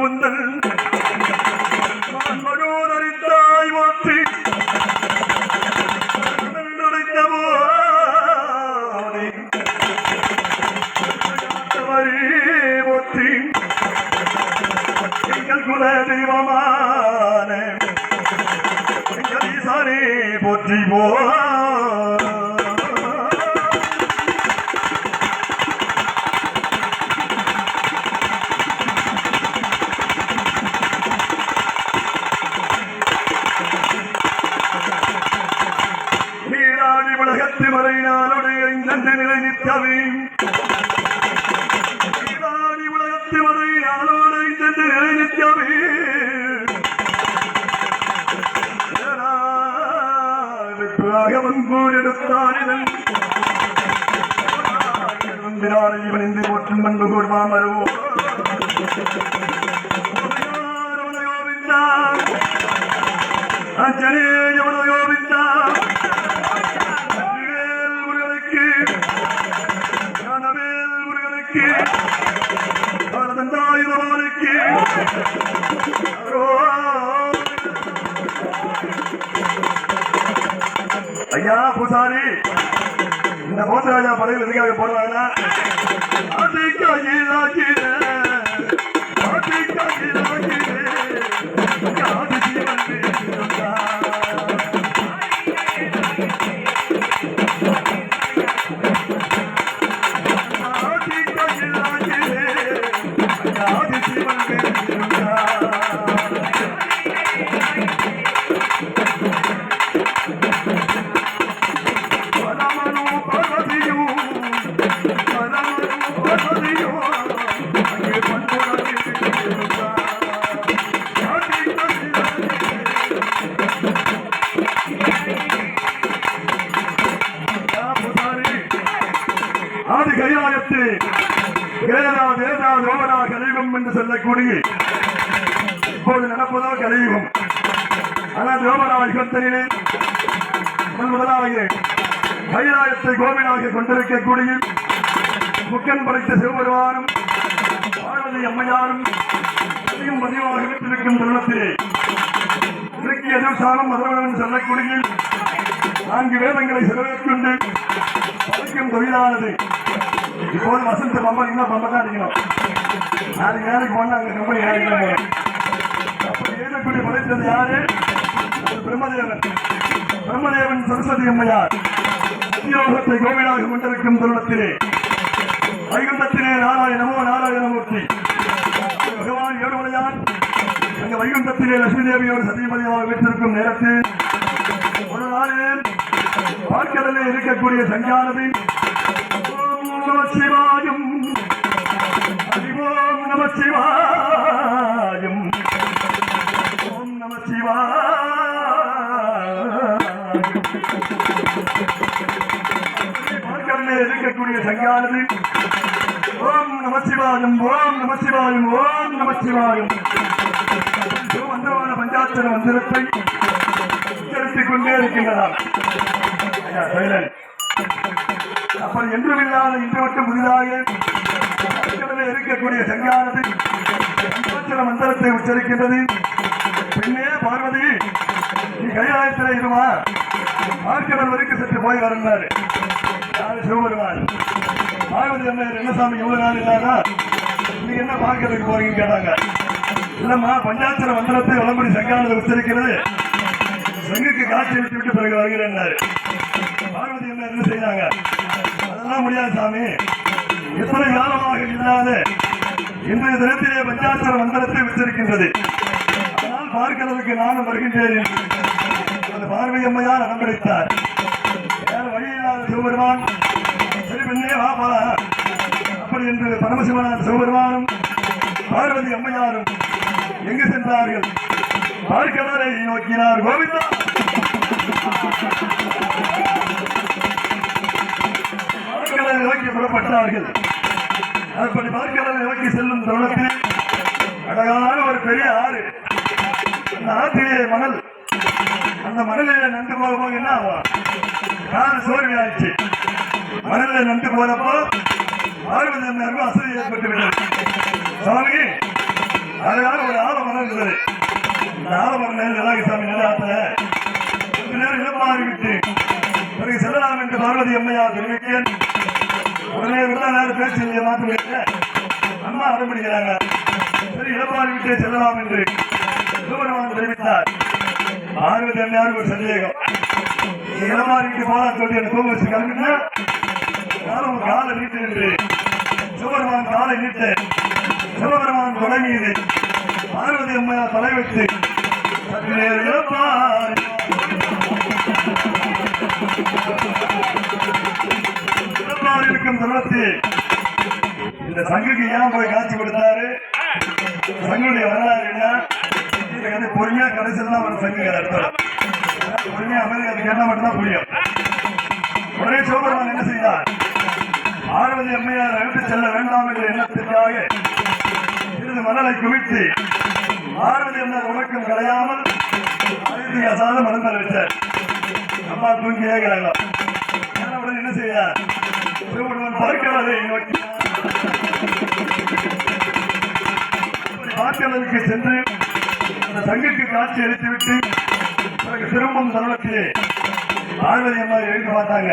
முந்தன் மனோதரித்தாய் மாற்றி போற்றி எங்கள் குல தெய்வமான எங்கள் ஈசானே போற்றி போ உலகத்து வரையினாலுடைய இந்த நிலை நிற்கவே உலகத்து வரையினாலோடு இந்த நிலை நிற்கவே கூறெடுத்தான் இவன் இந்த போற்றும் பண்பு கூர்மாமரோ கோவிந்தா அஞ்சனே எவனோ கோவிந்தா ஐயா பூசாரி இந்த போத்தராஜா படையில் எதுக்காக போடுவாங்கன்னா ஆதி கைலாயத்து கலியுகம் என்று சொல்லக்கூடிய இப்போது நடப்பதோ கலியுகம். ஆனால் யோகராஜனிலே முதலாக கைலாயத்தை கோவிலாக கொண்டிருக்கக்கூடிய முக்கன் படைத்த சிவபெருமானும் பார்வதி அம்மையாரும் அதிகம் பதிவாக விட்டிருக்கும் தருணத்திலே இலக்கிய எதிர்சானம் மதுரவன் சொல்லக்கூடிய 4 வேதங்களை சிறவேற்கொண்டு படைக்கும் தொழிலானது. இப்போது வசந்த பம்பன் இன்னும் பம்பன் தான் அடிக்கணும். 4 வேலைக்கு போனா அங்க கம்பெனி ஏறிக்கணும். அப்படி ஏறக்கூடிய படைத்தது யாரு? பிரம்மதேவன். பிரம்மதேவன் சரஸ்வதி அம்மையார் யோகத்தை கோவிலாக கொண்டிருக்கும் தருணத்திலே வைகுண்டத்திலே நாராயணமோ நாராயணமூர்த்தி பகவான் ஏழுமலையான் அங்க வைகுண்டத்திலே லட்சுமி தேவியோடு சத்தியமதியாக வீட்டிருக்கும் நேரத்தில் ஒரு நாளிலே பார்க்கடலே இருக்கக்கூடிய சஞ்சானதி ஓம் நம சிவாயம் ஓம் நம சிவாயம் ஓம் நம பார்க்கடலே இருக்கக்கூடிய சஞ்சானதி ஓம் நம சிவாயம் ஓம் நம சிவாயம் ஓம் நம சிவாயம் மந்திரமான பஞ்சாட்சர மந்திரத்தை உச்சரித்துக் கொண்டே இருக்கின்றனர். அப்படி என்றும் இல்லாத இன்று மட்டும் புதிதாக இருக்கக்கூடிய சங்கானது பஞ்சாட்சர மந்திரத்தை உச்சரிக்கின்றது. பின்னே பார்வதி நீ கைலாயத்தில் இருமா பார்க்கடல் வரைக்கும் சென்று போய் வரந்தாரு யாரு சிவபெருமான். பார்வதி என்ன சாமி எவ்வளவு நாள் இல்லாதா நீங்க என்ன பார்க்கறதுக்கு போறீங்கன்னு கேட்டாங்க. இல்லம்மா பஞ்சாட்சர மந்திரத்தை வளம்படி சங்கானதை உச்சரிக்கிறது சங்குக்கு காட்சி விட்டு விட்டு பிறகு வருகிறேன். பார்வதி என்ன செய்தாங்க? அதெல்லாம் முடியாது சாமி, எத்தனை காலமாக இல்லாத இன்றைய தினத்திலே பஞ்சாட்சர மந்திரத்தை உச்சரிக்கின்றது. அதனால் பார்க்கிறதுக்கு நானும் வருகின்றேன். அந்த பார்வை அம்மையார் அடம்பிடித்தார். வேற வழி இல்லாத சிவபெருமான் சரி பின்னே வாப்பா அப்படி என்று பரமசிவனான சிவபெருமானும் பார்வதி அம்மையாரும் எங்கு சென்றார்கள்? பார்க்கடலை நோக்கினார். கோவிந்தா பார்க்கடலை நோக்கி புறப்பட்டார்கள். அப்படி பார்க்கடலை நோக்கி செல்லும் தருணத்தில் அழகான ஒரு பெரிய ஆறு, அந்த ஆற்றிலே மணல், அந்த மணலில நண்டு போக என்ன ஆகும்? கால சோர்வி ஆயிடுச்சு. மணலில நண்டு போறப்போ பார்வதி அம்மையாருக்கும் அசதி ஏற்பட்டு விட்டது. சுவாமி அதனால ஒரு ஆலமரம் இருந்தது. இந்த ஆலமரம் நிலாகிசாமி நிலையாத்துல கொஞ்ச நேரம் இடமாறி விட்டு பிறகு செல்லலாம் என்று பார்வதி அம்மையார் தெரிவிக்க உடனே விட நேரம் பேச்சு மாற்ற அம்மா அடம்பிடிக்கிறாங்க. சரி இடமாறி விட்டே செல்லலாம் என்று சிவபெருமான் தெரிவித்தார். பார்வதி அம்மையாருக்கு ஒரு சந்தேகம், இடமாறி விட்டு போனா சொல்லி எனக்கு தூங்க வச்சு கிளம்பினா காலை நீட்டு என்று சிவபெருமான் காலை நீட்டு சிவபெருமான் தொடை மீது பார்வதி அம்மையார் தலை வைத்து இருக்கும் தருணத்தில் இந்த சங்குக்கு ஏன் போய் காட்சி கொடுத்தாரு, சங்குடைய வரலாறு என்ன, பொறுமையா கடைசியில் தான் ஒரு சங்கு அர்த்தம். பொறுமையா அமைதி அது கேட்டா மட்டும்தான் புரியும். உடனே சிவபெருமான் என்ன செய்தார், பார்வதி அம்மையார் அழைத்து செல்ல வேண்டாம் என்ற எண்ணத்திற்காக சிறிது மணலை குவித்து பார்வதி அம்மையார் உறக்கம் கலையாமல் அழைத்து அசாத மணந்தல் வச்சார். அம்மா தூங்கி ஏகிறாங்க. உடனே என்ன செய்யார், சிவபெருமான் பார்க்கிறதை நோக்கி பார்க்கிறதுக்கு சென்று அந்த சங்குக்கு காட்சி அளித்துவிட்டு பிறகு திரும்பும் தருணத்திலே பார்வதி அம்மாவை எழுதி பார்த்தாங்க.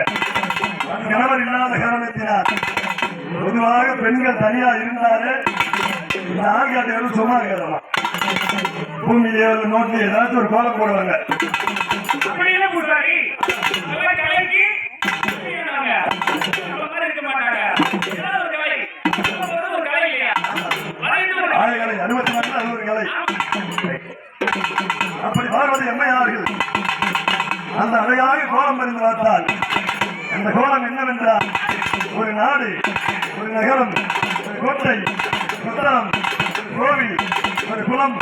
கணவர் இல்லாத காரணத்தினால் பொதுவாக பெண்கள் தனியா இருந்தாலே இந்த ஆள்காட்டு சும்மா இருக்கிறதா, பூமியிலே நோட்டில் ஏதாச்சும் ஒரு கோலம் போடுவாங்க. ஆயகலை 64 அது ஒரு கலை. அப்படி பார்வதி அம்மையார்கள் அந்த அழகாக கோலம் பறிந்து பார்த்தால் அந்த கோலம் என்னவென்றால் ஒரு நாடு, ஒரு நகரம், ஒரு கோட்டை, கொத்தளம், கோவில், ஒரு குளம்,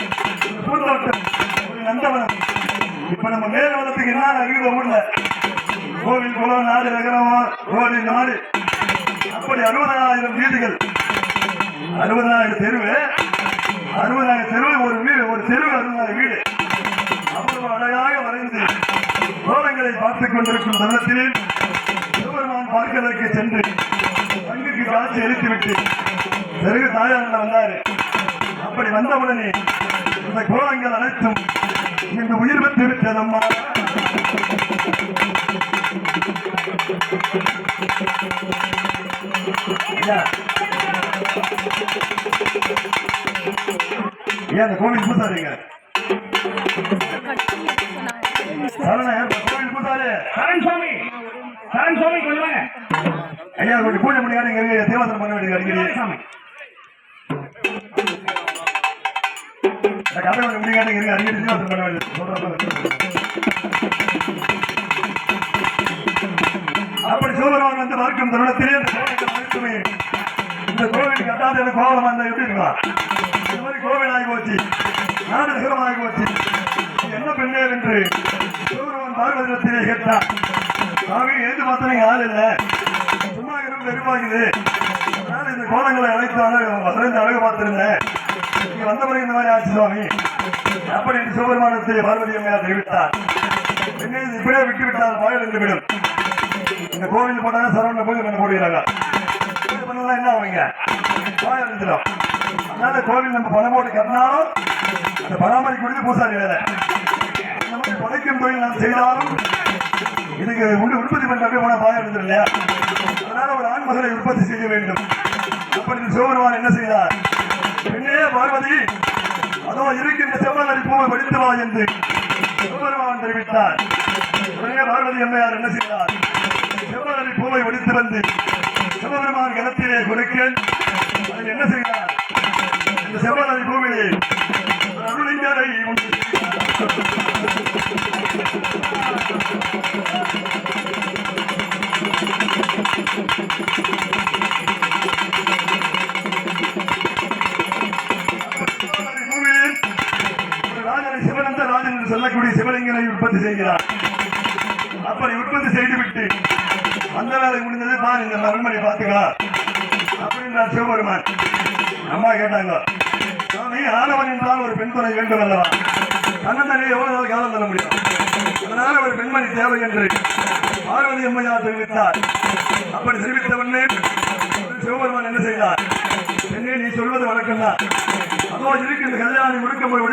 ஒரு பூந்தோட்டம், ஒரு நந்தவனம். இப்ப நம்ம மேல்வனத்துக்கு என்ன அறிவு ஊர்ல கோவில், குளம், நாடு, நகரம், ரோடு, இந்த மாதிரி அப்படி 60,000 வீடுகள், 60,000 தெருவு, 60,000 தெருவு, ஒரு வீடு, ஒரு தெருவு 60,000 வீடு. அவ்வளவு அழகாக வரைந்து கோலங்களை பார்த்துக் கொண்டிருக்கும் தருணத்தில் சிவபெருமான் பார்க்கிறதற்கு சென்று சங்குக்கு காட்சி அளித்துவிட்டு பிறகு தாயார் வந்தாரு. அப்படி வந்தவுடனே இந்த கோலங்கள் அனைத்தும் இங்கு உயிர் பெற்று விட்டதம்மா. ஏன் அந்த கோவில் பூசாரிங்க கோவில் பூசாரி ஐயா கொஞ்சம் பூஜை பண்ணி தேவாசனம் பண்ண வேண்டியது அடிக்கடி. கதை கொஞ்சம் முடியாட்டிங்க அடிக்கடி தேவாசனம் பண்ண வேண்டியது சொல்ற. அப்படி சிவபெருமான் வந்து பார்க்கும் தருணத்திலே இந்த கோவில் கட்டாத கோலம் வந்த எப்படி இருக்கலாம், இந்த மாதிரி கோவில் ஆகி போச்சு, நாடு நகரம் ஆகி போச்சு, என்ன பெண்ணே என்று சிவபெருமான் பார்வதிடத்திலே கேட்டார். சாமி எழுந்து பார்த்தா நீங்க ஆள் இல்லை, சும்மா இருந்து வெறுப்பாகுது, அதனால இந்த கோலங்களை அழைத்தாலும் வசந்த அழகு பார்த்திருந்தேன், நீங்க வந்த பிறகு இந்த மாதிரி ஆச்சு சுவாமி அப்படி என்று சிவபெருமானத்தை பார்வதி அம்மையார் தெரிவித்தார். பெண்ணை இப்படியே விட்டு விட்டால் பாயடைந்து விடும். இந்த கோவில் போட்டாங்க சரவண பூஜை பண்ண போடுகிறாங்க, பூஜை பண்ணலாம் என்ன ஆவீங்க பாயடைஞ்சிடும். அதனால கோவில் நம்ம பணம் போட்டு கட்டினாலும் அந்த பராமரிக்க முடிஞ்சு பூசாரி வேலை. நமக்கு படைக்கும் தொழில் நாம் செய்தாலும் இதுக்கு உற்பத்தி பண்றப்பே போன பாயடைஞ்சிடும் இல்லையா. அதனால ஒரு ஆண்மகளை உற்பத்தி செய்ய வேண்டும். அப்படி சிவபெருமான் என்ன செய்தார், பெண்ணே பார்வதி அதோ இருக்கின்ற செவ்வனரி பூவை படித்து வா என்று சிவபெருமான் தெரிவித்தார். உடனே பார்வதி அம்மையார் என்ன செய்தார், செவ்வனரி பூவை ஒடித்து வந்து சிவபெருமான் கணத்திலே கொடுக்க அதில் என்ன செய்தார், இந்த செவ்வனரி பூவிலே அருளிங்கரை சிவனந்த ராஜன் என்று சொல்லக்கூடிய சிவலிங்கனை உற்பத்தி செய்கிறார். அப்படி உற்பத்தி செய்துவிட்டு அந்த வேலை முடிந்தது தான் இந்த அரண்மனை பார்த்துக்கலாம் அப்படின்றார் சிவபெருமான். அம்மா கேட்டாங்க, சாமி ஆணவன் என்றால் ஒரு பெண் துணை வேண்டும் அல்லவா, தன்னந்தனே எவ்வளவு நாள் காலம் தர முடியும், அதனால ஒரு பெண்மணி தேவை என்று பார்வதி அம்மையார் தெரிவித்தார். அப்படி தெரிவித்த உடனே சிவபெருமான் என்ன செய்தார், என்னே நீ சொல்வது வழக்கம் தான், அதோ இருக்கு இந்த கல்யாணி முழுக்க போய்